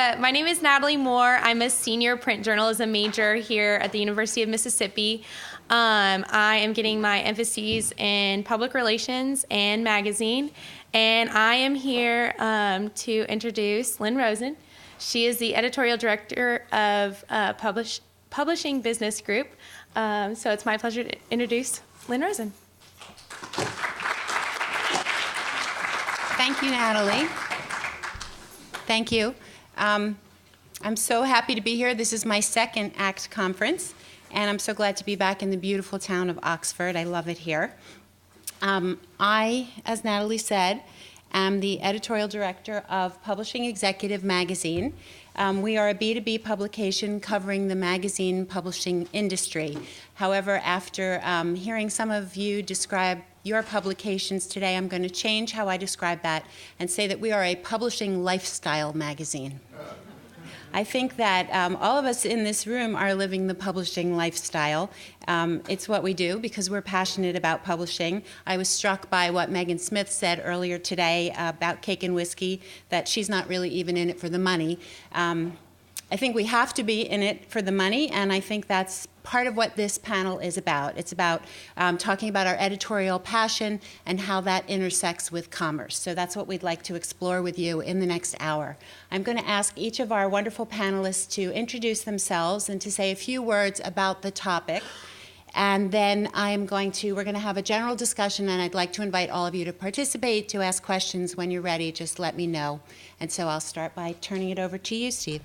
My name is Natalie Moore. I'm a senior print journalism major here at the University of Mississippi. I am getting my emphases in public relations and magazine, and I am here to introduce Lynn Rosen. She is the editorial director of Publishing Business Group. So it's my pleasure to introduce Lynn Rosen. Thank you, Natalie. Thank you. I'm so happy to be here. This is my second ACT conference, and I'm so glad to be back in the beautiful town of Oxford. I love it here. I, as Natalie said, am the editorial director of Publishing Executive Magazine. We are a B2B publication covering the magazine publishing industry. However, after hearing some of you describe your publications today, I'm going to change how I describe that and say that we are a publishing lifestyle magazine. I think that all of us in this room are living the publishing lifestyle. It's what we do because we're passionate about publishing. I was struck by what Megan Smith said earlier today about Cake and Whiskey, that she's not really even in it for the money. I think we have to be in it for the money, and I think that's part of what this panel is about. It's about talking about our editorial passion and how that intersects with commerce. So that's what we'd like to explore with you in the next hour. I'm going to ask each of our wonderful panelists to introduce themselves and to say a few words about the topic. And then we're going to have a general discussion, and I'd like to invite all of you to participate, to ask questions. When you're ready, just let me know. And so I'll start by turning it over to you, Steve.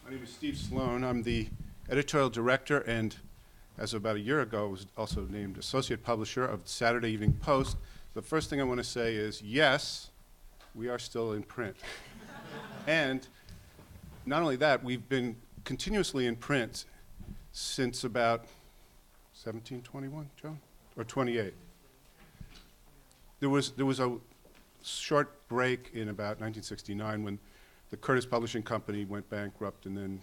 My name is Steve Slon. I'm the editorial director and, as of about a year ago, was also named associate publisher of the Saturday Evening Post. The first thing I want to say is, yes, we are still in print. And not only that, we've been continuously in print since about 1721, Joan? Or 28. There was a short break in about 1969 when the Curtis Publishing Company went bankrupt, and then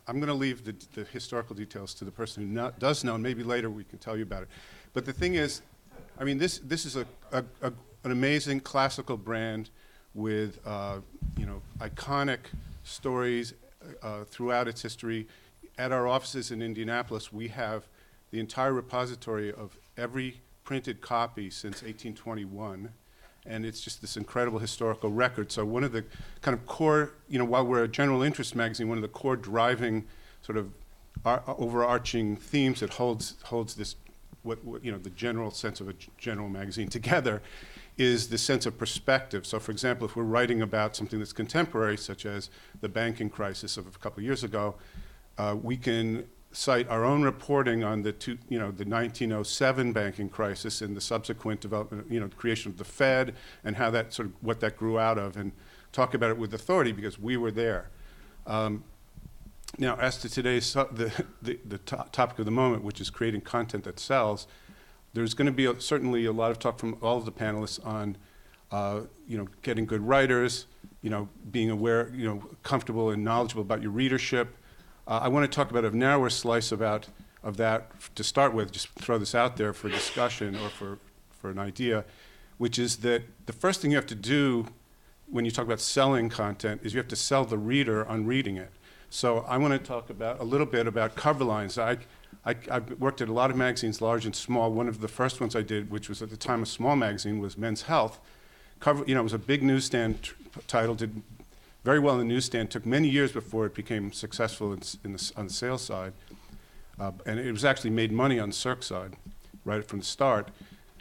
I'm going to leave the historical details to the person who does know, and maybe later we can tell you about it. But the thing is, I mean, this is an amazing classical brand with iconic stories throughout its history. At our offices in Indianapolis, we have the entire repository of every printed copy since 1821. And it's just this incredible historical record. So one of the kind of core, while we're a general interest magazine, one of the core driving sort of overarching themes that holds this, the general sense of a general magazine together is the sense of perspective. So for example, if we're writing about something that's contemporary, such as the banking crisis of a couple of years ago, we can cite our own reporting on the 1907 banking crisis and the subsequent development, the creation of the Fed and how that what that grew out of, and talk about it with authority because we were there. Now, as to today's the topic of the moment, which is creating content that sells, there's going to be certainly a lot of talk from all of the panelists on, getting good writers, being aware, comfortable and knowledgeable about your readership. I want to talk about a narrower slice of that to start with, just throw this out there for discussion or for an idea, which is that the first thing you have to do when you talk about selling content is you have to sell the reader on reading it. So I want to talk a little bit about cover lines. I've worked at a lot of magazines, large and small. One of the first ones I did, which was at the time a small magazine, was Men's Health. It was a big newsstand title, did very well in the newsstand, took many years before it became successful on the sales side. And it was actually made money on the Cirque side right from the start.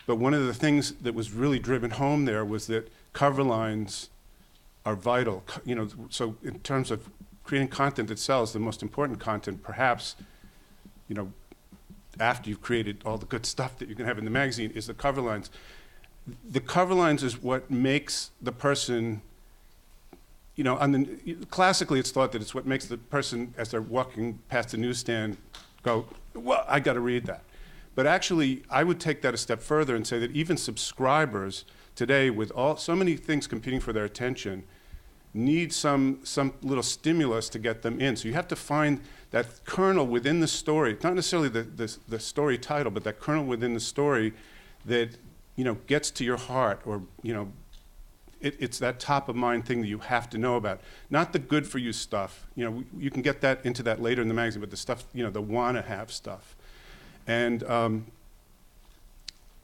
But one of the things that was really driven home there was that cover lines are vital. So in terms of creating content that sells, the most important content perhaps, after you've created all the good stuff that you can have in the magazine, is the cover lines. The cover lines is what makes the person, classically it's thought that it's what makes the person, as they're walking past the newsstand, go, well, I got to read that. But actually, I would take that a step further and say that even subscribers today, with so many things competing for their attention, need some little stimulus to get them in. So you have to find that kernel within the story, not necessarily the story title, but that kernel within the story that gets to your heart, or, it's that top of mind thing that you have to know about. Not the good for you stuff. You can get that into that later in the magazine, but the stuff, the wanna have stuff. And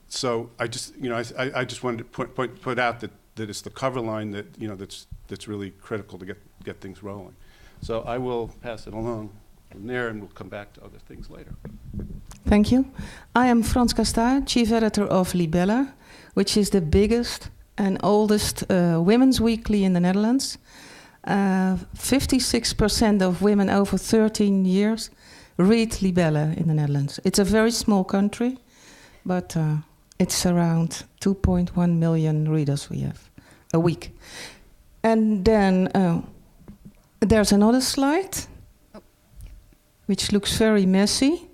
so I just, I just wanted to put out that it's the cover line that, that's really critical to get things rolling. So I will pass it along from there, and we'll come back to other things later. Thank you. I am Franska Stuy, chief editor of Libelle, which is the biggest and oldest women's weekly in the Netherlands. 56% of women over 13 years read Libelle in the Netherlands. It's a very small country, but it's around 2.1 million readers we have a week. And then there's another slide, which looks very messy,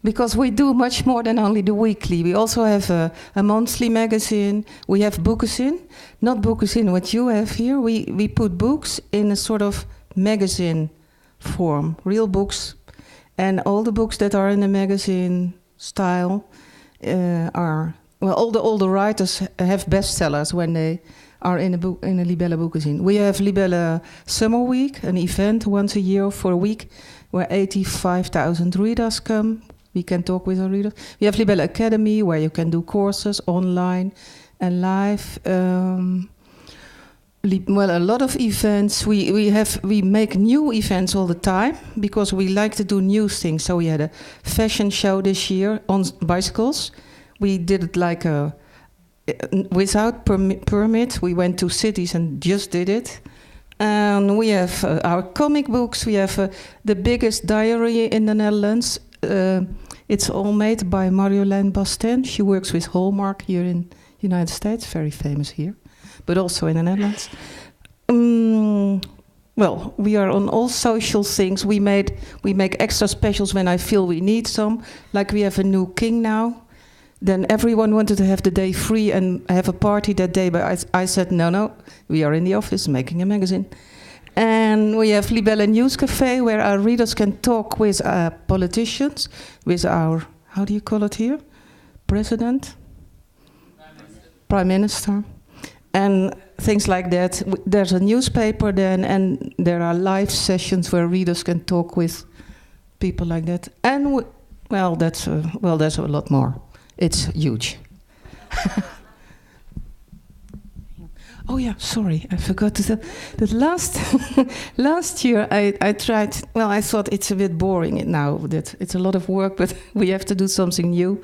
because we do much more than only the weekly. We also have a monthly magazine. We have Boekenzin, not Boekenzin what you have here. We put books in a sort of magazine form, real books, and all the books that are in the magazine style are, well, all the writers have bestsellers when they are in a Libelle Boekenzin. We have Libelle Summer Week, an event once a year for a week where 85,000 readers come. We can talk with our readers. We have Libelle Academy, where you can do courses online and live. Well, a lot of events. We make new events all the time because we like to do new things. So we had a fashion show this year on bicycles. We did it like without permit. We went to cities and just did it. And we have our comic books. We have the biggest diary in the Netherlands. It's all made by Marjolein Basten. She works with Hallmark here in the United States, very famous here, but also in the Netherlands. Well, we are on all social things. We make extra specials when I feel we need some. Like we have a new king now. Then everyone wanted to have the day free and have a party that day, but I said, no, we are in the office making a magazine. And we have Libelle News Café, where our readers can talk with politicians, with our, how do you call it here? President? Prime Minister. And things like that. There's a newspaper then, and there are live sessions where readers can talk with people like that. And, there's a lot more. It's huge. Oh yeah, sorry, I forgot to say that last year I tried. Well, I thought it's a bit boring now. That it's a lot of work, but we have to do something new.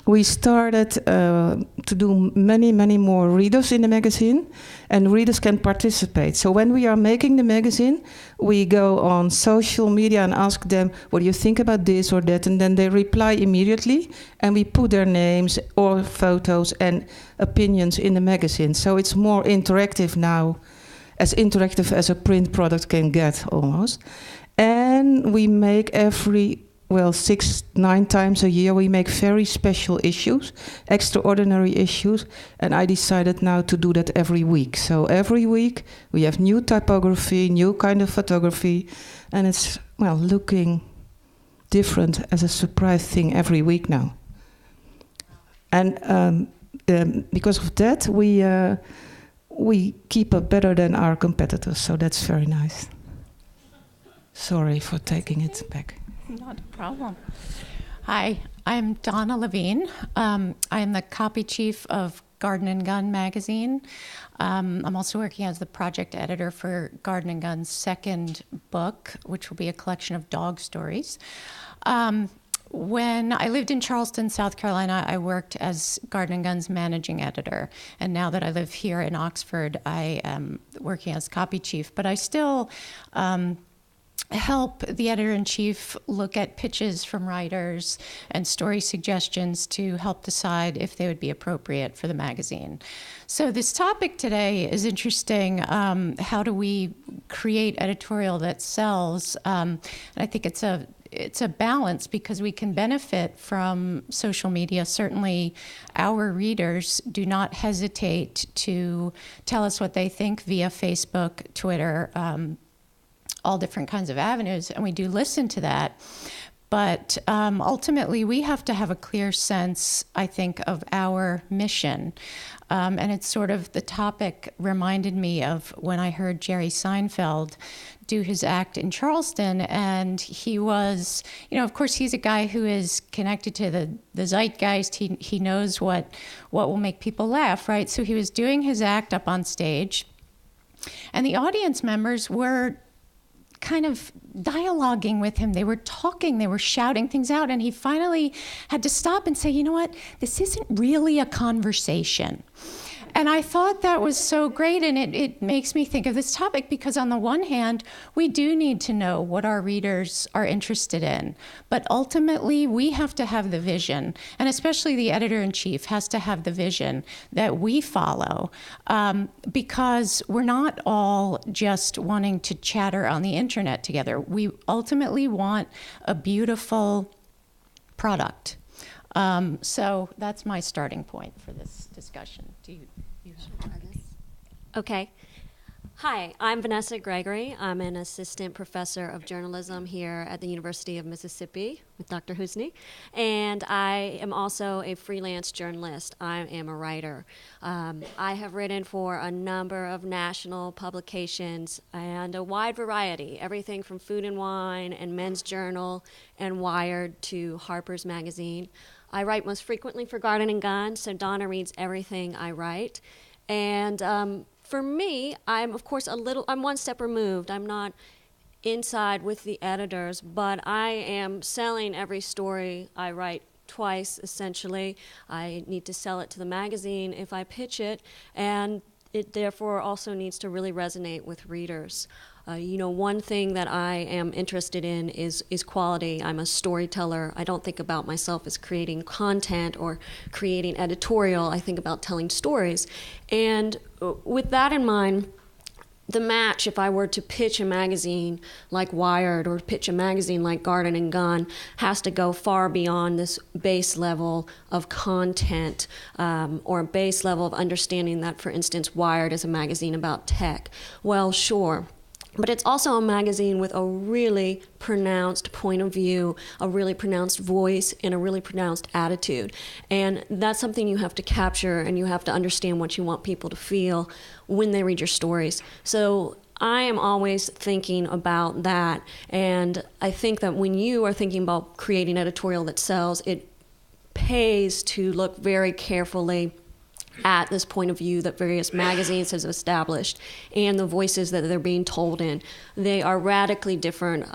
We started to do many more readers in the magazine, and readers can participate. So when we are making the magazine, we go on social media and ask them, what do you think about this or that? And then they reply immediately, and we put their names or photos and opinions in the magazine. So it's more interactive now, as interactive as a print product can get almost. And we make 6-9 times a year, we make very special issues, extraordinary issues, and I decided now to do that every week. So every week we have new typography, new kind of photography, and it's, looking different as a surprise thing every week now. And because of that, we keep up better than our competitors, so that's very nice. Sorry for taking it back. Not a problem. Hi, I'm Donna Levine. I am the copy chief of Garden & Gun magazine. I'm also working as the project editor for Garden & Gun's second book, which will be a collection of dog stories. When I lived in Charleston, South Carolina, I worked as Garden & Gun's managing editor. And now that I live here in Oxford, I am working as copy chief. But I still help the editor-in-chief look at pitches from writers and story suggestions to help decide if they would be appropriate for the magazine. So this topic today is interesting. How do we create editorial that sells? And I think it's a balance, because we can benefit from social media. Certainly our readers do not hesitate to tell us what they think via Facebook, Twitter, all different kinds of avenues, and we do listen to that. But ultimately, we have to have a clear sense, I think, of our mission. And it's sort of, the topic reminded me of when I heard Jerry Seinfeld do his act in Charleston. And he was, of course, he's a guy who is connected to the zeitgeist. He knows what will make people laugh, right? So he was doing his act up on stage. And the audience members were kind of dialoguing with him. They were talking, they were shouting things out, and he finally had to stop and say, you know what, this isn't really a conversation. And I thought that was so great, and it makes me think of this topic, because on the one hand, we do need to know what our readers are interested in, but ultimately we have to have the vision, and especially the editor-in-chief has to have the vision that we follow, because we're not all just wanting to chatter on the internet together. We ultimately want a beautiful product. So that's my starting point for this discussion. Do you have this? Okay. Hi, I'm Vanessa Gregory. I'm an assistant professor of journalism here at the University of Mississippi with Dr. Husney, and I am also a freelance journalist. I am a writer. I have written for a number of national publications and a wide variety, everything from Food and Wine and Men's Journal and Wired to Harper's Magazine. I write most frequently for Garden and Gun, so Donna reads everything I write. And for me, I'm of course I'm one step removed. I'm not inside with the editors, but I am selling every story I write twice, essentially. I need to sell it to the magazine if I pitch it, and it therefore also needs to really resonate with readers. One thing that I am interested in is quality. I'm a storyteller. I don't think about myself as creating content or creating editorial. I think about telling stories. And with that in mind, the match, if I were to pitch a magazine like Wired or pitch a magazine like Garden and Gun, has to go far beyond this base level of content or a base level of understanding that, for instance, Wired is a magazine about tech. Well, sure. But it's also a magazine with a really pronounced point of view, a really pronounced voice, and a really pronounced attitude. And that's something you have to capture, and you have to understand what you want people to feel when they read your stories. So I am always thinking about that. And I think that when you are thinking about creating editorial that sells, it pays to look very carefully at this point of view that various magazines have established and the voices that they're being told in. They are radically different.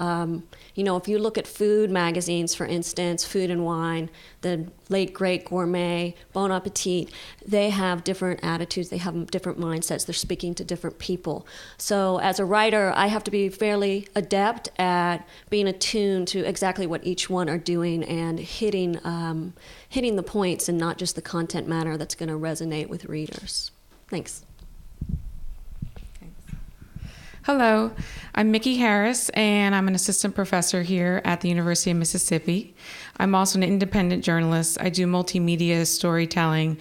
If you look at food magazines, for instance, Food and Wine, the late great Gourmet, Bon Appetit, they have different attitudes, they have different mindsets, they're speaking to different people. So as a writer, I have to be fairly adept at being attuned to exactly what each one are doing and hitting the points and not just the content matter that's going to resonate with readers. Thanks. Hello, I'm Mikki Harris, and I'm an assistant professor here at the University of Mississippi. I'm also an independent journalist. I do multimedia storytelling,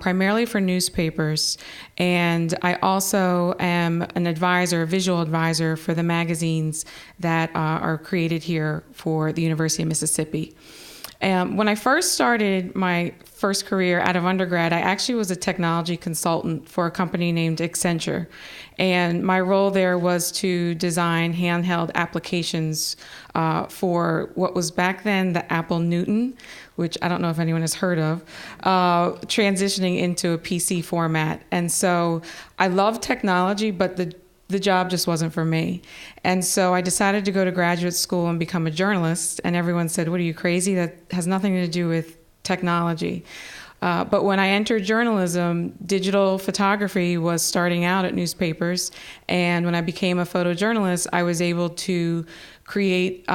primarily for newspapers, and I also am an advisor, a visual advisor for the magazines that are created here for the University of Mississippi. When I first started my first career out of undergrad, I actually was a technology consultant for a company named Accenture. And my role there was to design handheld applications for what was back then the Apple Newton, which I don't know if anyone has heard of, transitioning into a PC format. And so I love technology, but the job just wasn't for me. And so I decided to go to graduate school and become a journalist. And everyone said, "What, are you crazy? That has nothing to do with technology." But when I entered journalism, digital photography was starting out at newspapers. And when I became a photojournalist, I was able to create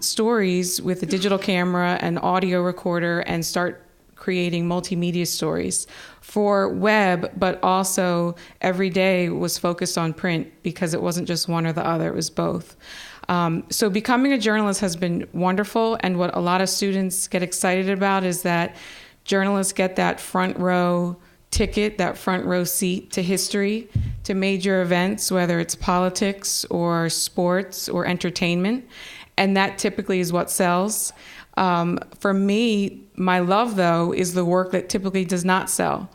stories with a digital camera and audio recorder and start creating multimedia stories for web, but also every day was focused on print because it wasn't just one or the other, it was both. So becoming a journalist has been wonderful, and what a lot of students get excited about is that journalists get that front row ticket, that front row seat to history, to major events, whether it's politics or sports or entertainment. and that typically is what sells. For me, my love, though, is the work that typically does not sell.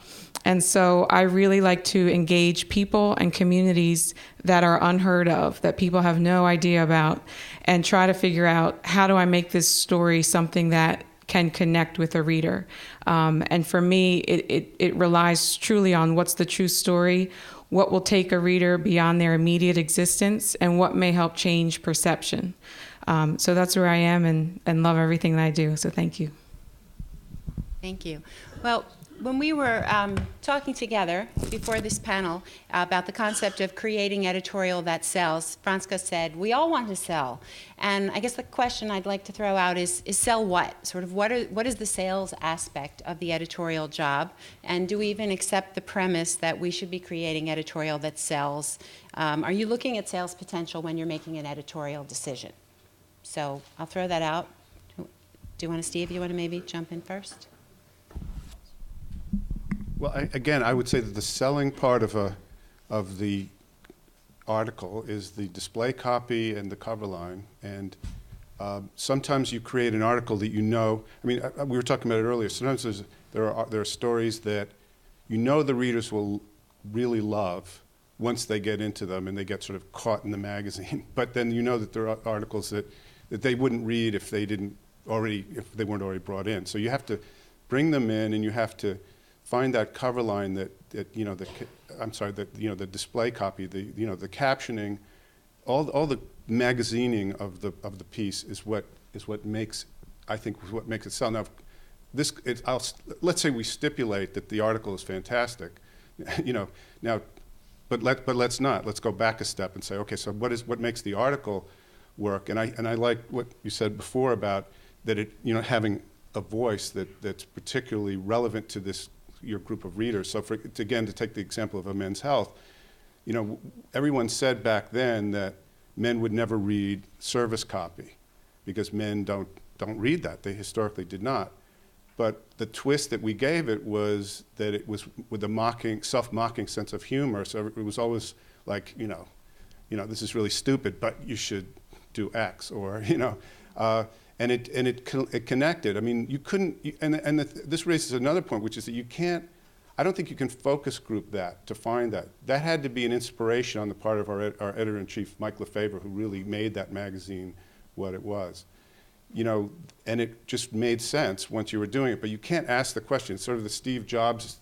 And so I really like to engage people and communities that are unheard of, that people have no idea about, and try to figure out, how do I make this story something that can connect with a reader? And for me, it relies truly on what's the true story, what will take a reader beyond their immediate existence, and what may help change perception. So that's where I am, and love everything that I do. So thank you. Thank you. Well, when we were talking together before this panel about the concept of creating editorial that sells, Franska said, we all want to sell. And I guess the question I'd like to throw out is sell what? Sort of what is the sales aspect of the editorial job? And do we even accept the premise that we should be creating editorial that sells? Are you looking at sales potential when you're making an editorial decision? So I'll throw that out. Do you want to, Steve, you want to maybe jump in first? Well, I would say that the selling part of the article is the display copy and the cover line. And sometimes you create an article that you know. I mean, we were talking about it earlier. Sometimes there are stories that you know the readers will really love once they get into them and they get sort of caught in the magazine. But then you know that there are articles that they wouldn't read if they weren't already brought in. So you have to bring them in, and you have to find that cover line that the display copy, the captioning, all the magazining of the piece is what makes, I think, what makes it sell. Now, let's say we stipulate that the article is fantastic, now, but let's not. Let's go back a step and say, okay, so what makes the article work? And I like what you said before about that having a voice that's particularly relevant to your group of readers. So to take the example of a Men's Health, everyone said back then that men would never read service copy because men don't read that. They historically did not. But the twist that we gave it was that it was with a self-mocking sense of humor. So it was always like, this is really stupid, but you should do X, or and it connected. I mean, you couldn't, this raises another point, which is that I don't think you can focus group that to find that. That had to be an inspiration on the part of our editor-in-chief, Mike Lefebvre, who really made that magazine what it was. And it just made sense once you were doing it, but you can't ask the question. It's sort of the Steve Jobs,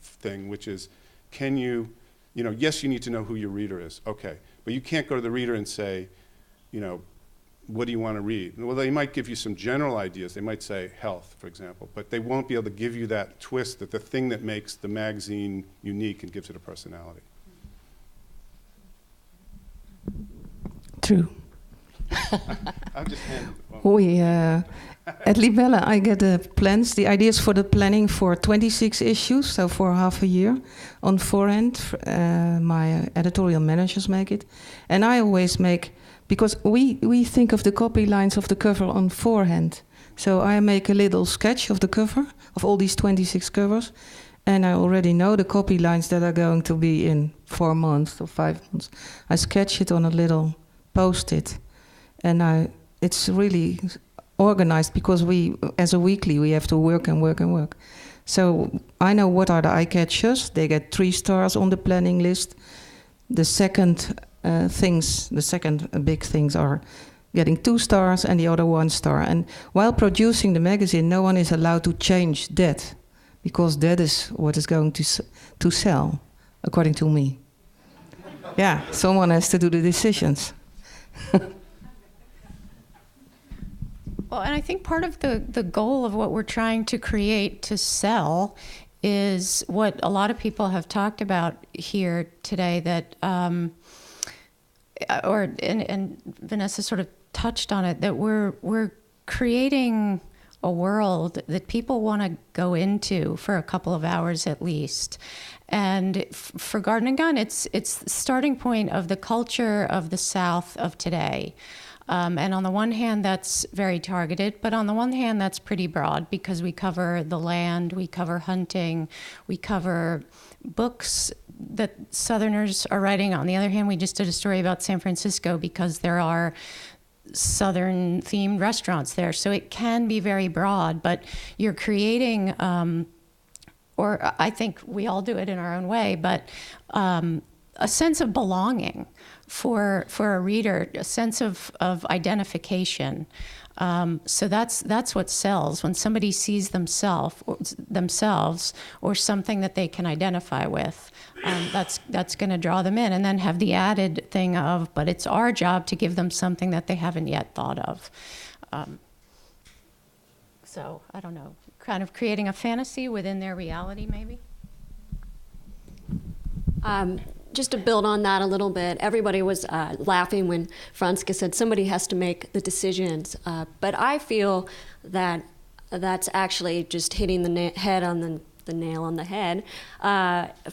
thing, which is, yes, you need to know who your reader is, okay, but you can't go to the reader and say, what do you want to read? Well, they might give you some general ideas. They might say health, for example, but they won't be able to give you that twist, that the thing that makes the magazine unique and gives it a personality. True. I'm just handing it. We, at Libelle, I get the plans, the ideas for the planning for 26 issues, so for half a year. On forehand, my editorial managers make it. And I always make, because we think of the copy lines of the cover on forehand. So I make a little sketch of the cover, of all these 26 covers, and I already know the copy lines that are going to be in 4 months or 5 months. I sketch it on a little post-it, and it's really organized, because as a weekly, we have to work and work and work. So I know what are the eye catchers. They get 3 stars on the planning list. The second big things are getting 2 stars and the other 1 star. And while producing the magazine, no one is allowed to change that, because that is what is going to sell, according to me. Yeah, someone has to do the decisions. Well, and I think part of the goal of what we're trying to create to sell is what a lot of people have talked about here today, that, and Vanessa sort of touched on it, that we're creating a world that people want to go into for a couple of hours at least. And for Garden and Gun, it's the starting point of the culture of the South of today. And on the one hand, that's very targeted, but on the one hand, that's pretty broad, because we cover the land, we cover hunting, we cover books that Southerners are writing. On the other hand, we just did a story about San Francisco, because there are Southern themed restaurants there. So it can be very broad, but you're creating, or I think we all do it in our own way, but a sense of belonging for a reader, a sense of identification. So that's what sells. When somebody sees themselves or something that they can identify with, that's going to draw them in, and then have the added thing of, but it's our job to give them something that they haven't yet thought of. So I don't know, kind of creating a fantasy within their reality, maybe. Just to build on that a little bit, everybody was laughing when Franska said somebody has to make the decisions. But I feel that that's actually just hitting the nail on the head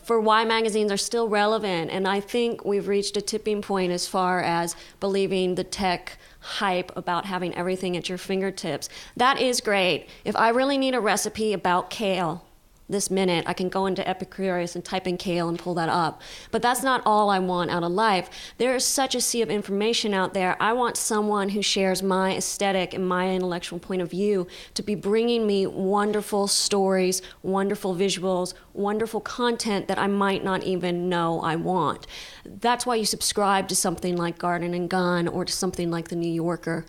for why magazines are still relevant. And I think we've reached a tipping point as far as believing the tech hype about having everything at your fingertips. That is great. If I really need a recipe about kale this minute, I can go into Epicurious and type in kale and pull that up. But that's not all I want out of life. There is such a sea of information out there. I want someone who shares my aesthetic and my intellectual point of view to be bringing me wonderful stories, wonderful visuals, wonderful content that I might not even know I want. That's why you subscribe to something like Garden and Gun or to something like The New Yorker.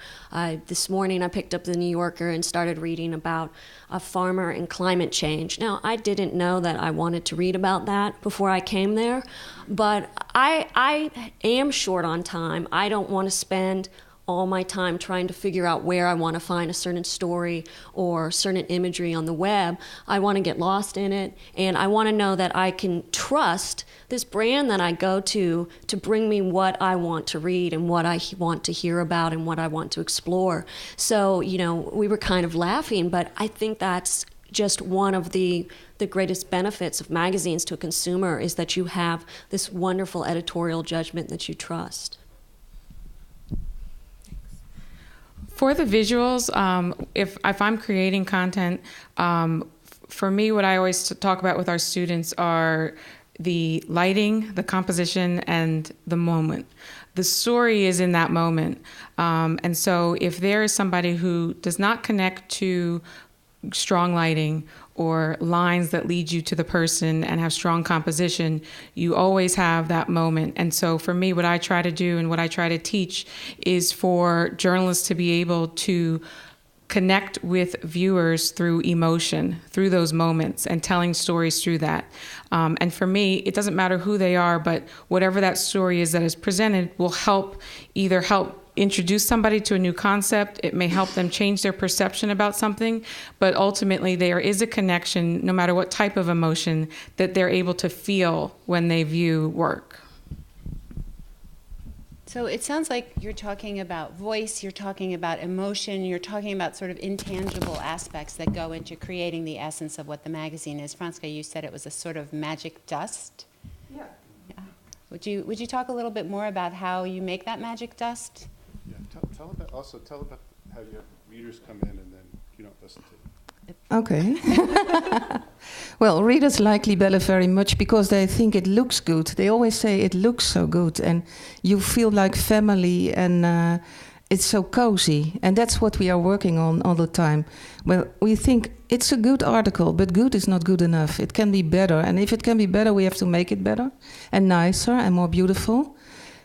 This morning I picked up The New Yorker and started reading about a farmer and climate change. Now, I didn't know that I wanted to read about that before I came there, but I am short on time. I don't want to spend all my time trying to figure out where I want to find a certain story or certain imagery on the web. I want to get lost in it, and I want to know that I can trust this brand that I go to bring me what I want to read and what I want to hear about and what I want to explore. So, you know, we were kind of laughing, but I think that's just one of the greatest benefits of magazines to a consumer, is that you have this wonderful editorial judgment that you trust. For the visuals, if I'm creating content, for me, what I always talk about with our students are the lighting, the composition, and the moment. The story is in that moment. And so if there is somebody who does not connect to strong lighting or lines that lead you to the person and have strong composition, you always have that moment. And so for me, what I try to do and what I try to teach is for journalists to be able to connect with viewers through emotion, through those moments, and telling stories through that. And for me, it doesn't matter who they are, but whatever that story is that is presented will help introduce somebody to a new concept. It may help them change their perception about something, but ultimately there is a connection, no matter what type of emotion, that they're able to feel when they view work. So it sounds like you're talking about voice, you're talking about emotion, you're talking about sort of intangible aspects that go into creating the essence of what the magazine is. Franska, you said it was a sort of magic dust. Yeah. Would you talk a little bit more about how you make that magic dust? Yeah. Tell about how your readers come in and then you don't listen to them. Okay. Well, readers like Libelle very much because they think it looks good. They always say it looks so good, and you feel like family, and it's so cozy. And that's what we are working on all the time. Well, we think it's a good article, but good is not good enough. It can be better, and if it can be better, we have to make it better and nicer and more beautiful.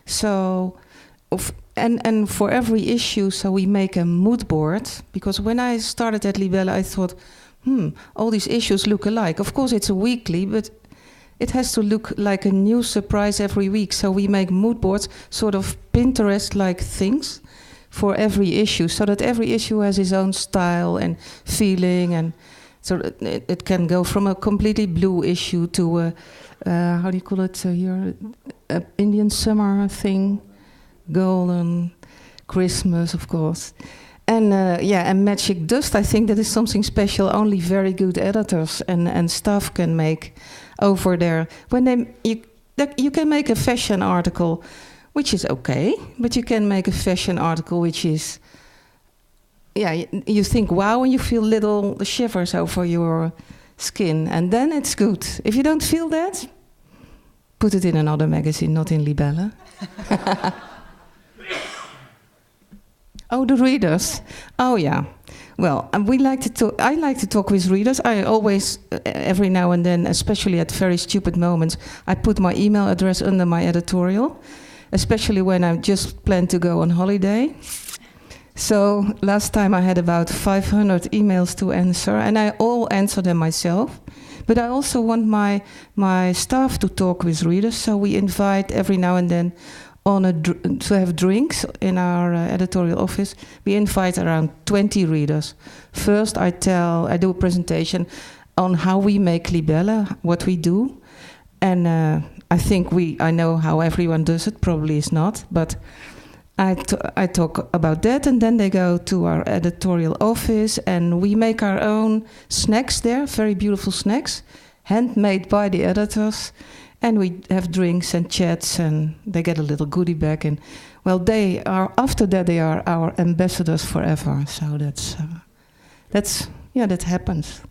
So, and for every issue, so we make a mood board, because when I started at Libelle, I thought, all these issues look alike. Of course, it's a weekly, but it has to look like a new surprise every week. So we make mood boards, sort of Pinterest-like things for every issue, so that every issue has its own style and feeling, and so it can go from a completely blue issue to a, how do you call it here, Indian summer thing, golden, Christmas, of course. And and magic dust, I think that is something special only very good editors and staff can make over there. When you can make a fashion article, which is okay, but you can make a fashion article which is, you think wow, and you feel little shivers over your skin, and then it's good. If you don't feel that, put it in another magazine, not in Libelle. Oh, the readers. Oh, yeah. Well, we like to talk. I like to talk with readers. I always, every now and then, especially at very stupid moments, I put my email address under my editorial, especially when I just plan to go on holiday. So last time I had about 500 emails to answer, and I all answer them myself. But I also want my staff to talk with readers, so we invite every now and then to have drinks in our editorial office. We invite around 20 readers. First, I do a presentation on how we make Libelle, what we do, and I know how everyone does it. Probably is not, but I talk about that, and then they go to our editorial office, and we make our own snacks there, very beautiful snacks, handmade by the editors. And we have drinks and chats, and they get a little goodie bag. And well, after that they are our ambassadors forever. So that happens.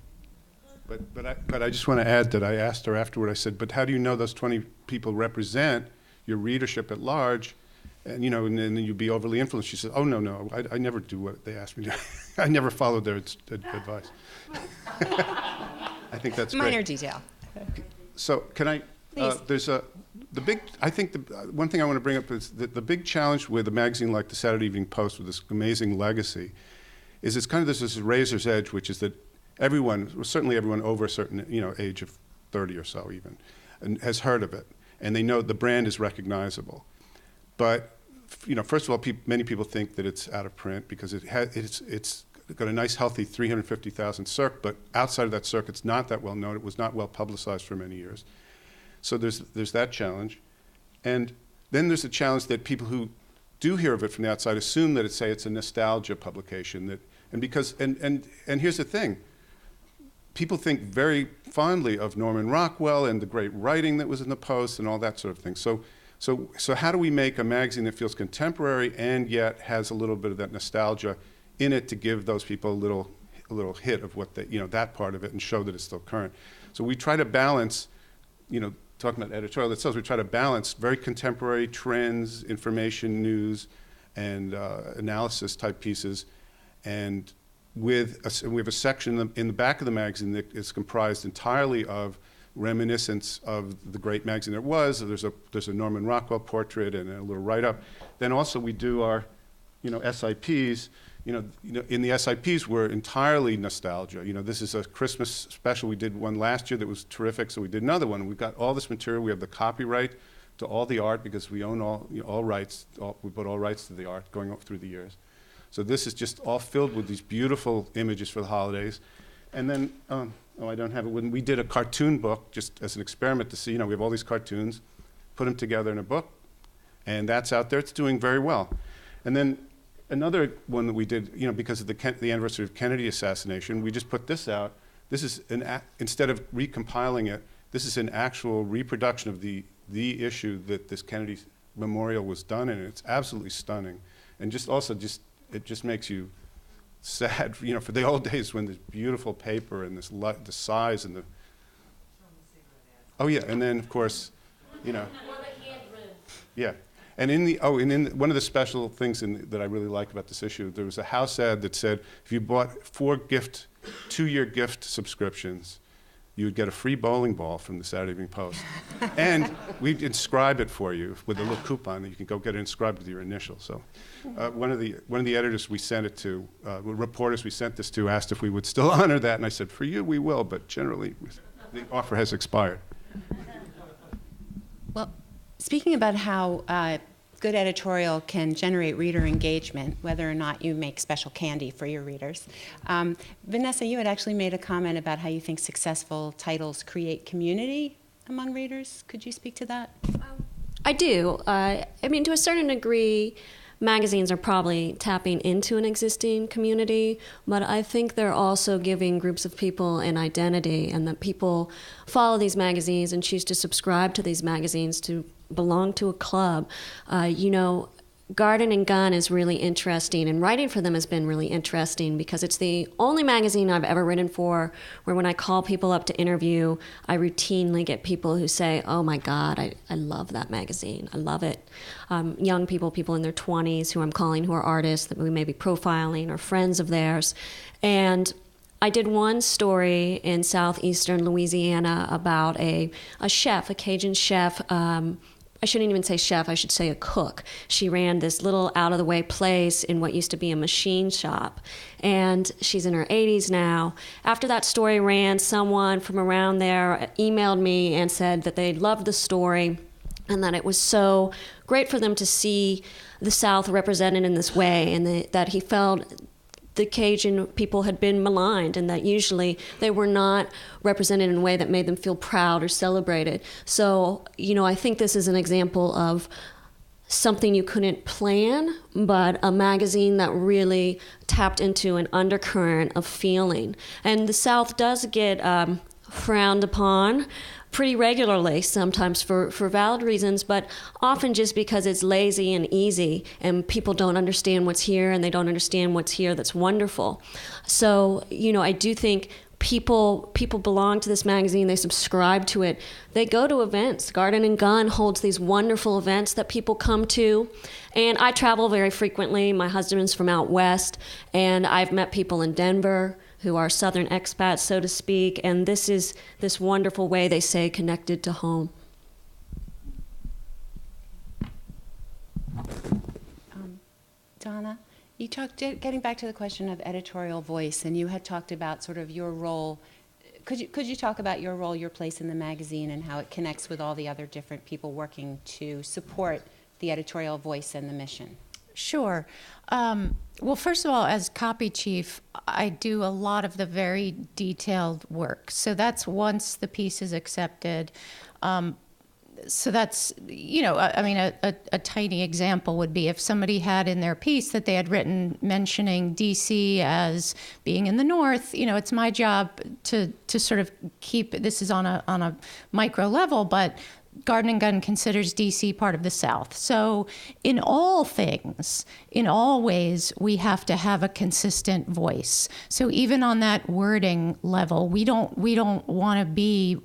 But I just want to add that I asked her afterward. I said, "But how do you know those 20 people represent your readership at large?" And and then you'd be overly influenced. She said, "Oh no, I never do what they ask me to. I never follow their advice." I think that's minor great. detail. So can I? One thing I want to bring up is that the big challenge with a magazine like the Saturday Evening Post, with this amazing legacy, is it's kind of this razor's edge, which is that certainly everyone over a certain age of 30 or so even, and has heard of it, and they know the brand is recognizable. But first of all, many people think that it's out of print because it's got a nice, healthy 350,000 circ, but outside of that circ, it's not that well known. It was not well publicized for many years. So there's that challenge. And then there's the challenge that people who do hear of it from the outside assume that it's a nostalgia publication. And here's the thing. People think very fondly of Norman Rockwell and the great writing that was in the Post and all that sort of thing. So how do we make a magazine that feels contemporary and yet has a little bit of that nostalgia in it to give those people a little hit of what that part of it, and show that it's still current? So we try to balance, talking about editorial itself, we try to balance very contemporary trends, information, news, and analysis type pieces, and we have a section in the back of the magazine that is comprised entirely of reminiscence of the great magazine there was. There's a Norman Rockwell portrait and a little write-up. Then also we do our SIPs. In the SIPs, we're entirely nostalgia. This is a Christmas special. We did one last year that was terrific, so we did another one. We've got all this material. We have the copyright to all the art because we own all rights. We put all rights to the art going through the years. So this is just all filled with these beautiful images for the holidays. And then, I don't have it. When we did a cartoon book, just as an experiment to see, we have all these cartoons, put them together in a book, and that's out there. It's doing very well. And then another one that we did, because of the anniversary of Kennedy assassination, we just put this out. This is instead of recompiling it, this is an actual reproduction of the issue that this Kennedy memorial was done in. It's absolutely stunning, and it just makes you sad, for the old days when this beautiful paper and the size and the. Oh yeah, and then of course, Yeah. And one of the special things that I really like about this issue, there was a house ad that said if you bought 4 2-year gift subscriptions, you would get a free bowling ball from the Saturday Evening Post. And we'd inscribe it for you with a little coupon that you can go get it inscribed with your initials. So one of the editors we sent it to, reporters we sent this to, asked if we would still honor that, and I said, for you we will, but generally the offer has expired. Well, speaking about how good editorial can generate reader engagement, whether or not you make special candy for your readers. Vanessa, you had actually made a comment about how you think successful titles create community among readers. Could you speak to that? I do. To a certain degree, magazines are probably tapping into an existing community, but I think they're also giving groups of people an identity, and that people follow these magazines and choose to subscribe to these magazines to belong to a club. Garden and Gun is really interesting, and writing for them has been really interesting because it's the only magazine I've ever written for where when I call people up to interview, I routinely get people who say, oh my God, I love that magazine. I love it. Young people in their 20s who I'm calling who are artists that we may be profiling or friends of theirs. And I did one story in southeastern Louisiana about a chef, a Cajun chef. I shouldn't even say chef, I should say a cook. She ran this little out-of-the-way place in what used to be a machine shop. And she's in her 80s now. After that story ran, someone from around there emailed me and said that they loved the story and that it was so great for them to see the South represented in this way, and that he felt the Cajun people had been maligned and that usually they were not represented in a way that made them feel proud or celebrated. So, I think this is an example of something you couldn't plan, but a magazine that really tapped into an undercurrent of feeling. And the South does get frowned upon pretty regularly, sometimes for valid reasons, but often just because it's lazy and easy and people don't understand what's here and they don't understand what's here that's wonderful. So, I do think people belong to this magazine, they subscribe to it, they go to events. Garden and Gun holds these wonderful events that people come to, and I travel very frequently. My husband's from out west, and I've met people in Denver who are Southern expats, so to speak, and this is this wonderful way they say connected to home. Donna, you talked, getting back to the question of editorial voice, and you had talked about sort of your role. Could you talk about your role, your place in the magazine, and how it connects with all the other different people working to support the editorial voice and the mission? Sure. Well, first of all, as copy chief, I do a lot of the very detailed work. So that's once the piece is accepted. So that's, a tiny example would be if somebody had in their piece that they had written mentioning DC as being in the North, it's my job to sort of keep, this is on a micro level, but Garden and Gun considers DC part of the South. So in all things, in all ways, we have to have a consistent voice. So even on that wording level, we don't want to be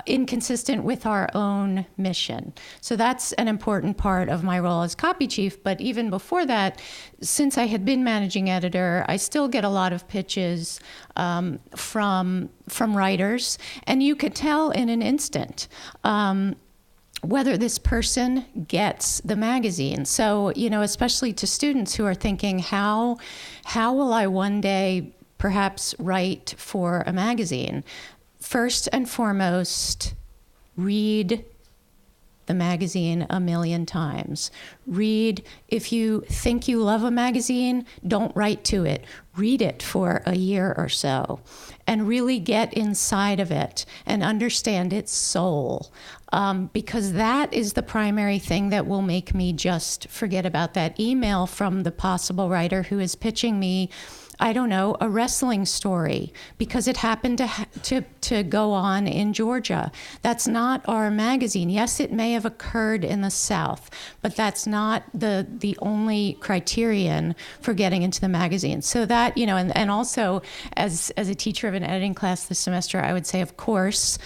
inconsistent with our own mission. So that's an important part of my role as copy chief. But even before that, since I had been managing editor, I still get a lot of pitches from writers, and you could tell in an instant whether this person gets the magazine. So, especially to students who are thinking, how will I one day perhaps write for a magazine? First and foremost, read the magazine a million times. Read, if you think you love a magazine, don't write to it. Read it for a year or so and really get inside of it and understand its soul. Because that is the primary thing that will make me just forget about that email from the possible writer who is pitching me, I don't know, a wrestling story because it happened to go on in Georgia. That's not our magazine. Yes, it may have occurred in the South, but that's not the only criterion for getting into the magazine. So that, and also as a teacher of an editing class this semester, I would say, of course,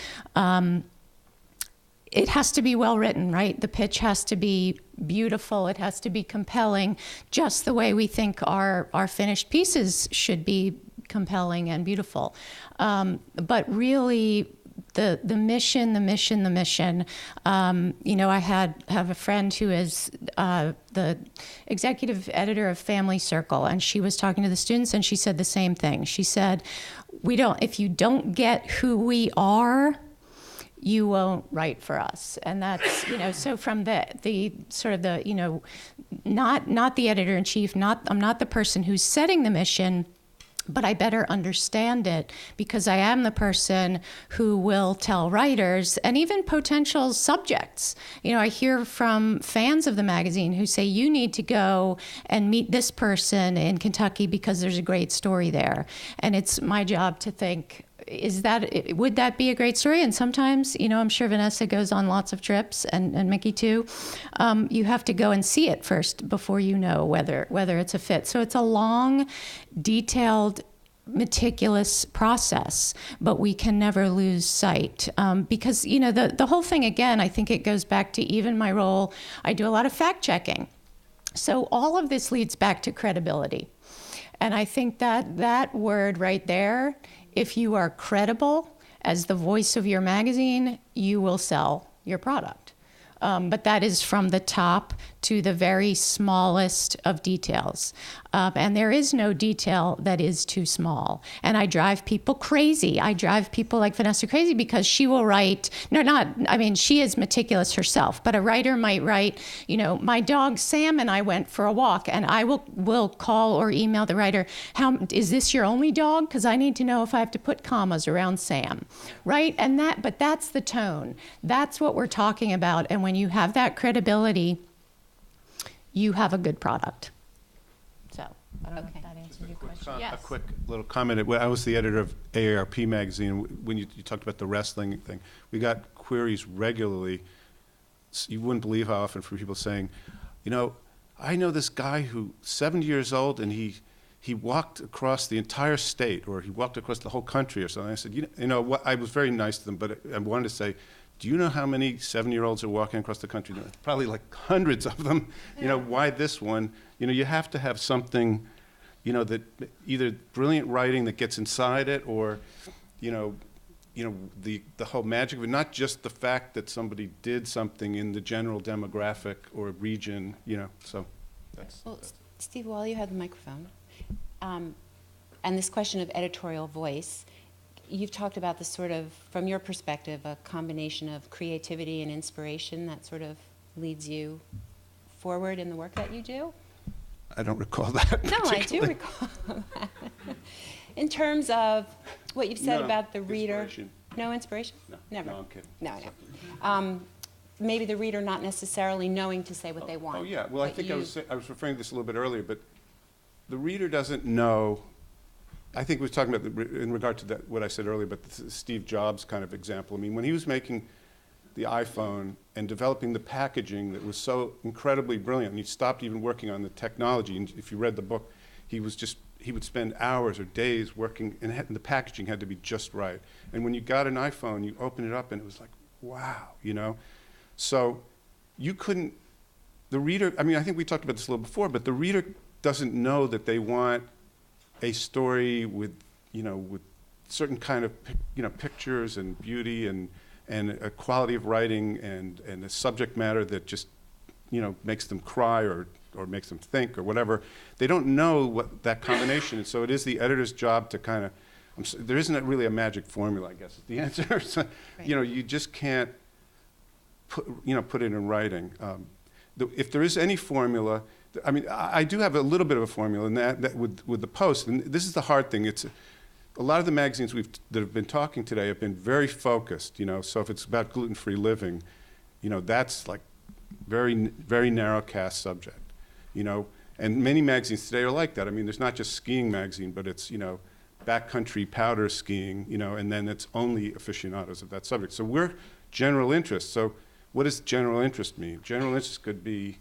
it has to be well written, right? The pitch has to be beautiful. It has to be compelling, just the way we think our finished pieces should be compelling and beautiful. But really, the mission. I have a friend who is the executive editor of Family Circle, and she was talking to the students, and she said the same thing. She said, if you don't get who we are, you won't write for us. And that's, so from the sort of the, not the editor-in-chief, I'm not the person who's setting the mission, but I better understand it because I am the person who will tell writers and even potential subjects. I hear from fans of the magazine who say, you need to go and meet this person in Kentucky because there's a great story there. And it's my job to think, would that be a great story? And sometimes, I'm sure Vanessa goes on lots of trips, and Mikki too. You have to go and see it first before you know whether it's a fit. So it's a long, detailed, meticulous process, but we can never lose sight because the whole thing, again, I think it goes back to even my role. I do a lot of fact checking, so all of this leads back to credibility, and I think that word right there, if you are credible as the voice of your magazine, you will sell your product. But that is from the top to the very smallest of details. And there is no detail that is too small. And I drive people crazy. I drive people like Vanessa crazy because she will write, she is meticulous herself, but a writer might write, my dog Sam and I went for a walk, and I will call or email the writer, is this your only dog? Because I need to know if I have to put commas around Sam, right? But that's the tone. That's what we're talking about. And when you have that credibility, you have a good product. So, I don't know if that answers your question. Yes. A quick little comment. I was the editor of AARP magazine. When you talked about the wrestling thing, we got queries regularly. You wouldn't believe how often from people saying, I know this guy who's 70 years old and he walked across the entire state, or he walked across the whole country or something. I said, I was very nice to them, but I wanted to say, do you know how many 7-year-olds are walking across the country? Probably like hundreds of them. Why this one? You have to have something, that either brilliant writing that gets inside it, or, the whole magic of it, not just the fact that somebody did something in the general demographic or region, so that's. Well, Steve, while you have the microphone, and this question of editorial voice, you've talked about this sort of, from your perspective, a combination of creativity and inspiration that sort of leads you forward in the work that you do? I don't recall that. No, I do recall that. In terms of what you've said about the reader. Inspiration. No inspiration? No. Never. No, I'm kidding. No. Maybe the reader not necessarily knowing to say what they want. Oh, yeah. Well, I think I was referring to this a little bit earlier, but the reader doesn't know. I think we were talking about, in regard to what I said earlier, but the Steve Jobs kind of example. When he was making the iPhone and developing the packaging that was so incredibly brilliant, and he stopped even working on the technology, and if you read the book, he would spend hours or days working, and the packaging had to be just right. And when you got an iPhone, you open it up, and it was like, wow, So you couldn't, the reader, I think we talked about this a little before, but the reader doesn't know that they want a story with certain kind of pictures and beauty and a quality of writing and a subject matter that just makes them cry or makes them think or whatever. They don't know what that combination is. So it is the editor's job to kind of, there isn't really a magic formula, I guess is the answer. So, right. You just can't put it in writing. If there is any formula, I do have a little bit of a formula, and that with the Post, and this is the hard thing. It's a lot of the magazines that have been talking today have been very focused. So if it's about gluten-free living, that's like very very narrow cast subject. And many magazines today are like that. There's not just skiing magazine, but it's backcountry powder skiing, and then it's only aficionados of that subject. So we're general interest. So what does general interest mean? General interest could be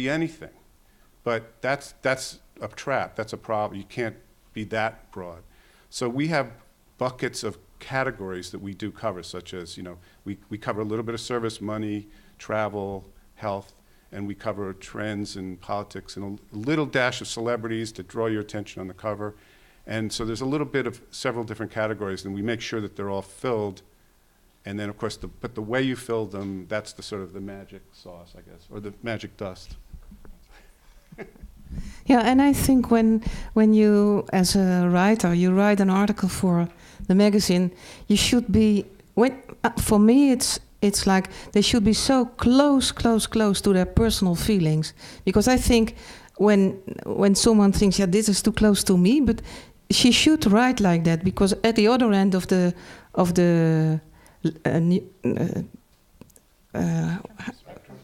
anything, but that's a trap. That's a problem. You can't be that broad. So we have buckets of categories that we do cover, such as we cover a little bit of service, money, travel, health, and we cover trends and politics and a little dash of celebrities to draw your attention on the cover. And so there's a little bit of several different categories, and we make sure that they're all filled. And then, of course, but the way you fill them, that's the sort of the magic sauce, I guess, or the magic dust. Yeah, and I think when you, as a writer, you write an article for the magazine, you should be, for me, it's like they should be so close to their personal feelings. Because I think when someone thinks, yeah, this is too close to me, but she should write like that, because at the other end of the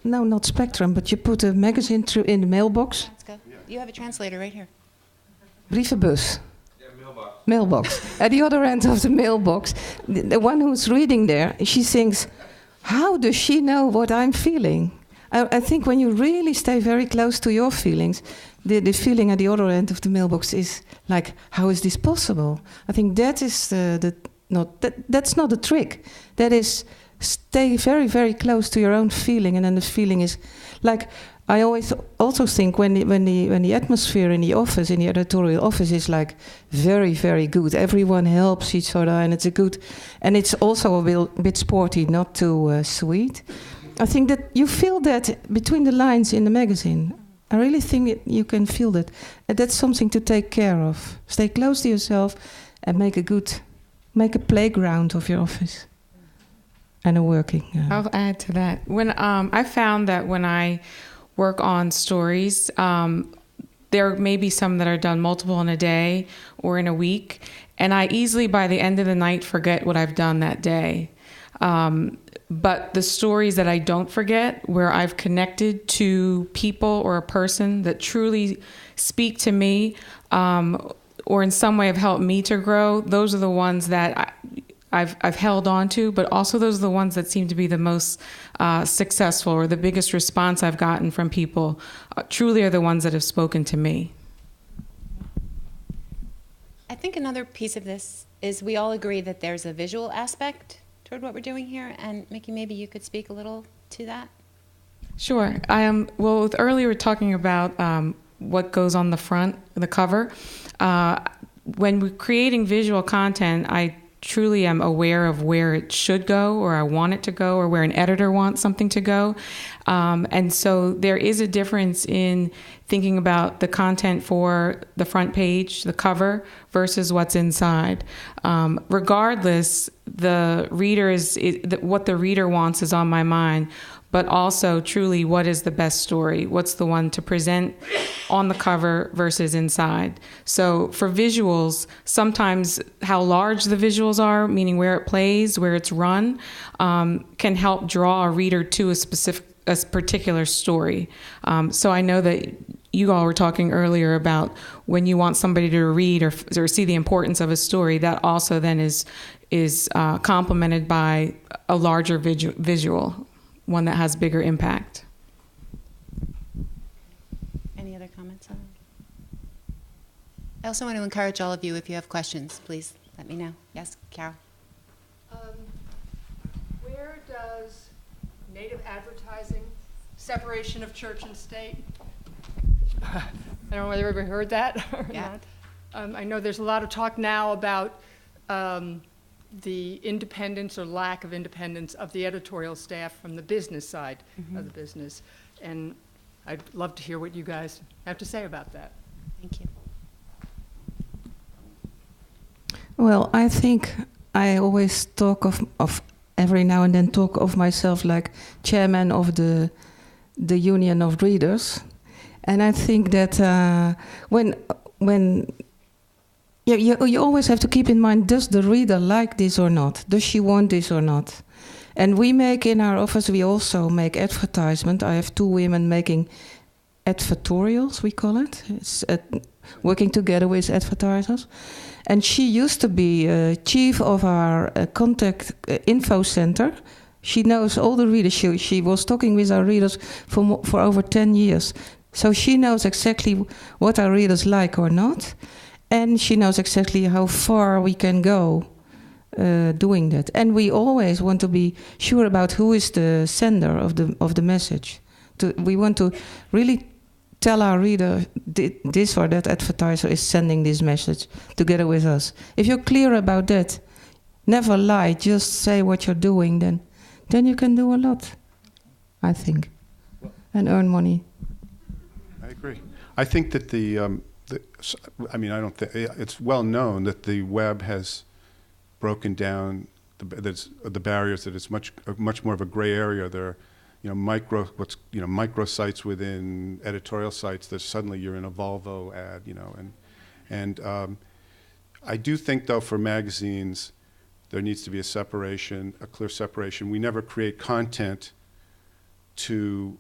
no, not spectrum, but you put a magazine in the mailbox. Franska, you have a translator right here. Brievenbus. Yeah, mailbox. mailbox. At the other end of the mailbox, the one who's reading there, she thinks, how does she know what I'm feeling? I think when you really stay very close to your feelings, the feeling at the other end of the mailbox is like, how is this possible? I think that is that's not a trick. That is stay very, very close to your own feeling, and then the feeling is like, I always also think when the atmosphere in the office, in the editorial office, is like very, very good. Everyone helps each other, and it's also a bit sporty, not too sweet. I think that you feel that between the lines in the magazine. I really think you can feel that. And that's something to take care of. Stay close to yourself and make a playground of your office and a working. I'll add to that. When I found that when I work on stories, there may be some that are done multiple in a day or in a week, and I easily by the end of the night forget what I've done that day. But the stories that I don't forget, where I've connected to people or a person that truly speak to me, or in some way have helped me to grow, those are the ones that I've held on to, but also those are the ones that seem to be the most successful, or the biggest response I've gotten from people truly are the ones that have spoken to me. I think another piece of this is we all agree that there's a visual aspect toward what we're doing here, and Mikki, maybe you could speak a little to that. Sure. Well, earlier we were talking about what goes on the front, the cover. When we're creating visual content, I truly am aware of where it should go, or I want it to go, or where an editor wants something to go. And so there is a difference in thinking about the content for the front page, the cover, versus what's inside. Regardless, the reader what the reader wants is on my mind, but also truly what is the best story? What's the one to present on the cover versus inside? So for visuals, sometimes how large the visuals are, meaning where it plays, where it's run, can help draw a reader to a particular story. So I know that you all were talking earlier about when you want somebody to read or see the importance of a story, that also then is complemented by a larger visual, one that has bigger impact. Any other comments on that? I also want to encourage all of you, if you have questions, please let me know. Yes, Carol? Where does native advertising, separation of church and state? I don't know whether you've ever heard that or not. I know there's a lot of talk now about the independence or lack of independence of the editorial staff from the business side of the business. And I'd love to hear what you guys have to say about that. Thank you. Well, I think I always talk of every now and then talk of myself like chairman of the Union of Readers. And I think that when you always have to keep in mind, does the reader like this or not? Does she want this or not? And we make in our office, we also make advertisement. I have 2 women making editorials, we call it. It's working together with advertisers. And she used to be chief of our contact info center. She knows all the readers. She was talking with our readers for over 10 years. So she knows exactly what our readers like or not. And she knows exactly how far we can go doing that. And we always want to be sure about who is the sender of the message. We want to really tell our reader this or that advertiser is sending this message together with us. If you're clear about that, never lie, just say what you're doing, then you can do a lot, I think, and earn money. I agree. I think that it's well known that the web has broken down the barriers, that it's much more of a gray area. There are micro sites within editorial sites that suddenly you're in a Volvo ad, and I do think though for magazines there needs to be a clear separation. We never create content to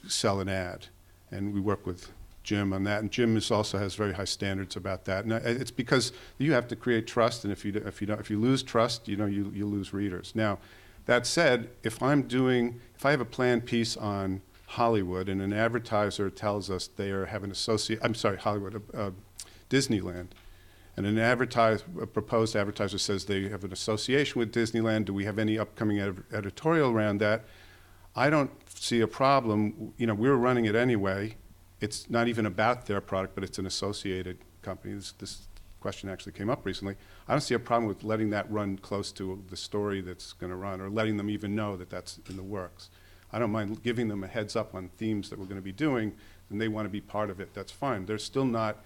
sell an ad, and we work with Jim on that, and Jim also has very high standards about that. And it's because you have to create trust, and if you lose trust, you lose readers. Now, that said, if I have a planned piece on Hollywood, and an advertiser tells us they have an Disneyland, and a proposed advertiser says they have an association with Disneyland, do we have any upcoming editorial around that? I don't see a problem. We're running it anyway. It's not even about their product, but it's an associated company. This question actually came up recently. I don't see a problem with letting that run close to the story that's going to run, or letting them even know that that's in the works. I don't mind giving them a heads up on themes that we're going to be doing, and they want to be part of it. That's fine. They're still not.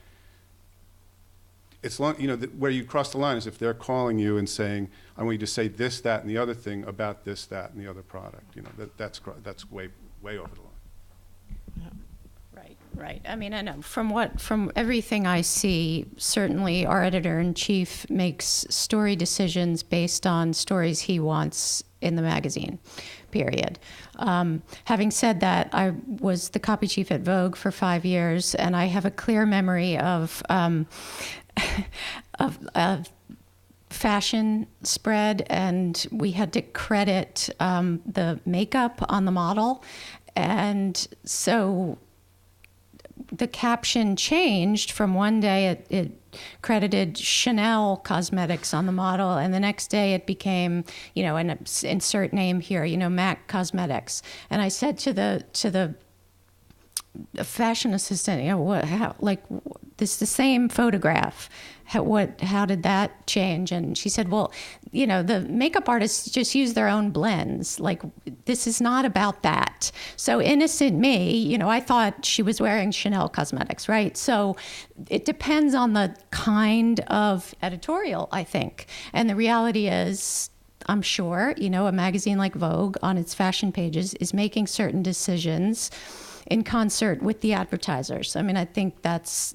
It's long, where you cross the line is if they're calling you and saying, "I want you to say this, that, and the other thing about this, that, and the other product." That's way over the line. Right. I mean, I know from everything I see, certainly our editor-in-chief makes story decisions based on stories he wants in the magazine, period. Having said that, I was the copy chief at Vogue for 5 years, and I have a clear memory of fashion spread, and we had to credit the makeup on the model, and so the caption changed from one day it credited Chanel cosmetics on the model, and the next day it became, an insert name here, MAC Cosmetics. And I said to the fashion assistant, this is the same photograph. How did that change? And she said, well, the makeup artists just use their own blends. Like, this is not about that. So innocent me, I thought she was wearing Chanel cosmetics, right? So it depends on the kind of editorial, I think. And the reality is, I'm sure, a magazine like Vogue on its fashion pages is making certain decisions in concert with the advertisers. I mean, I think that's,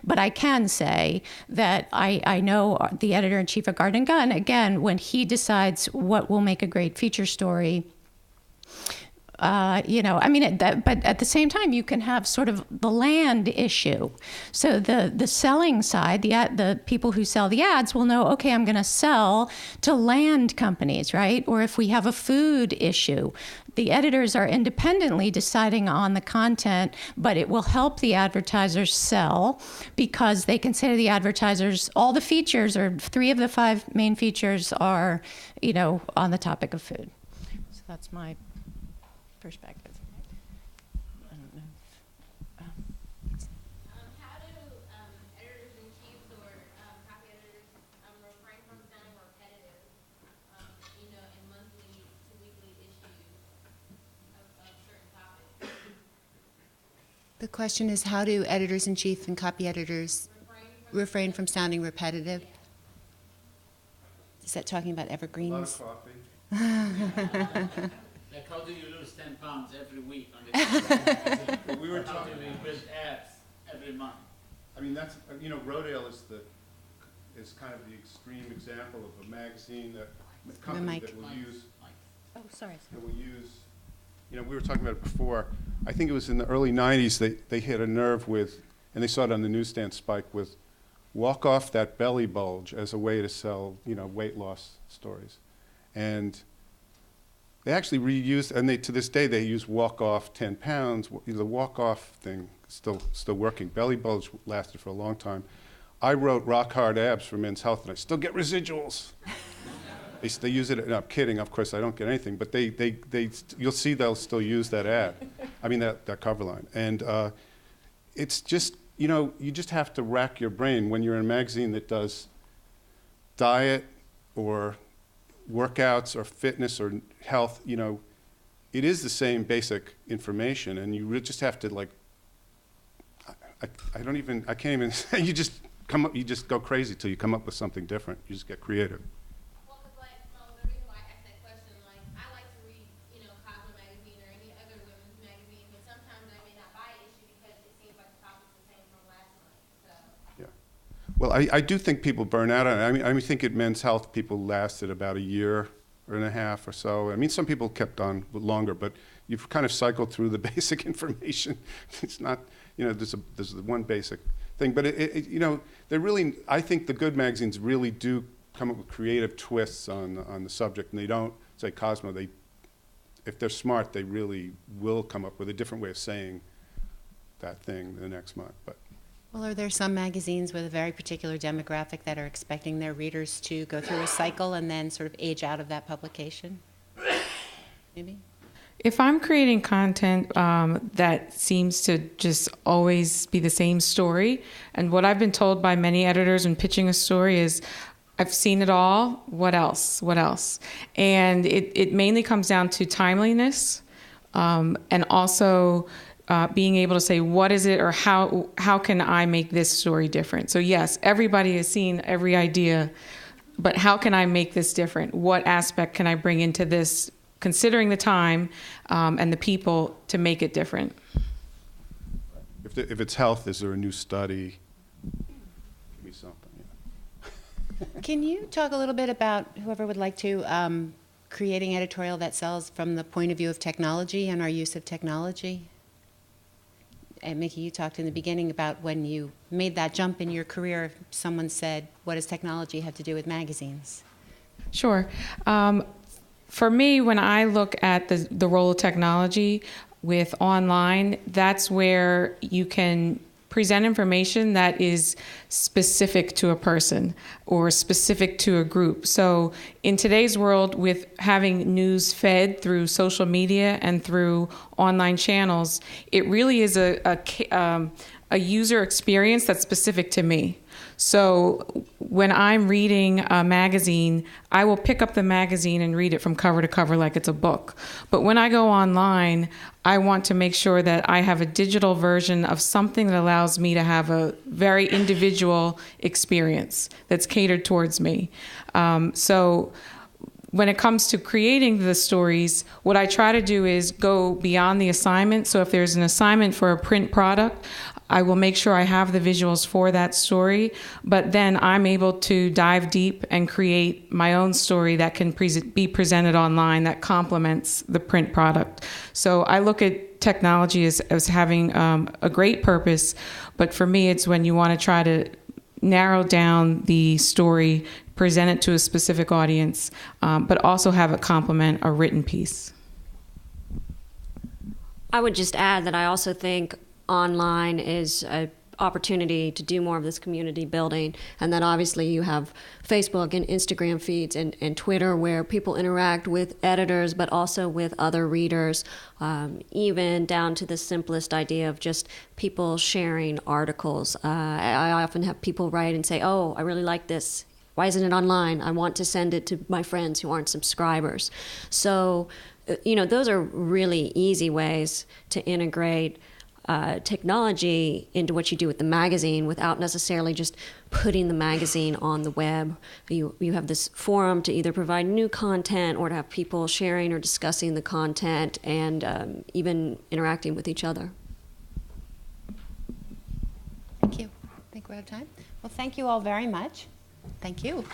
but I can say that I know the editor-in-chief of Garden Gun, again, when he decides what will make a great feature story, but at the same time, you can have sort of the land issue. So the selling side, the people who sell the ads will know, okay, I'm going to sell to land companies, right? Or if we have a food issue, the editors are independently deciding on the content, but it will help the advertisers sell because they can say to the advertisers, all the features, or 3 of the 5 main features are, on the topic of food. So that's my perspective. I don't know. How do editors-in-chief or copy editors refrain from sounding repetitive, in monthly to weekly issues of certain topics? The question is, how do editors-in-chief and copy editors refrain from sounding repetitive? Is that talking about evergreens? A lot of coffee. Like, how do you lose 10 pounds every week on the Well, we were how talking. do we build ads every month? I mean, that's Rodale is kind of the extreme example of a magazine a company that will use. Oh, sorry. That will use. We were talking about it before. I think it was in the early '90s they hit a nerve with, and they saw it on the newsstand spike with, walk off that belly bulge as a way to sell weight loss stories, and they actually reused, and to this day they use walk off 10 pounds. The walk off thing still working. Belly bulge lasted for a long time. I wrote rock hard abs for Men's Health, and I still get residuals. They use it. No, I'm kidding. Of course, I don't get anything. But you'll see they'll still use that ad. I mean that cover line. And it's just you just have to rack your brain when you're in a magazine that does diet or workouts or fitness or health. It is the same basic information, and you just have to I can't even. You just go crazy till you come up with something different. You just get creative. Well, because the reason why I asked that question, I like to read, Cosmo magazine or any other women's magazine, but sometimes I may not buy an issue because it seems like the topic's the same from last month. So. Yeah. Well, I do think people burn out on it. I think at Men's Health, people lasted about a year and a half or so. I mean, some people kept on longer, but you've kind of cycled through the basic information. It's not, there's the one basic thing, but they're really, I think the good magazines really do come up with creative twists on the subject, and they don't, say Cosmo, if they're smart, they really will come up with a different way of saying that thing the next month. But Well, are there some magazines with a very particular demographic that are expecting their readers to go through a cycle and then sort of age out of that publication? Maybe? If I'm creating content that seems to just always be the same story, and what I've been told by many editors when pitching a story is, I've seen it all, what else, what else? And it mainly comes down to timeliness, and also being able to say, what is it, or how can I make this story different? So yes, everybody has seen every idea, but how can I make this different? What aspect can I bring into this, considering the time and the people, to make it different? if it's health, is there a new study? Give me something. Can you talk a little bit about, whoever would like to, creating editorial that sells from the point of view of technology and our use of technology? And Mikki, you talked in the beginning about when you made that jump in your career, someone said, what does technology have to do with magazines? Sure. For me, when I look at the role of technology with online, that's where you can present information that is specific to a person or specific to a group. So in today's world, with having news fed through social media and through online channels, it really is a user experience that's specific to me. So when I'm reading a magazine, I will pick up the magazine and read it from cover to cover like it's a book. But when I go online, I want to make sure that I have a digital version of something that allows me to have a very individual experience that's catered towards me. So when it comes to creating the stories, what I try to do is go beyond the assignment. So if there's an assignment for a print product, I will make sure I have the visuals for that story, but then I'm able to dive deep and create my own story that can be presented online that complements the print product. So I look at technology as having a great purpose, but for me it's when you want to try to narrow down the story, present it to a specific audience, but also have it complement a written piece. I would just add that I also think online is an opportunity to do more of this community building, and that obviously you have Facebook and Instagram feeds and Twitter where people interact with editors but also with other readers, even down to the simplest idea of just people sharing articles. I often have people write and say, oh, I really like this. Why isn't it online? I want to send it to my friends who aren't subscribers. So, those are really easy ways to integrate technology into what you do with the magazine without necessarily just putting the magazine on the web. You have this forum to either provide new content or to have people sharing or discussing the content and even interacting with each other. Thank you. I think we're out of time. Well, thank you all very much. Thank you.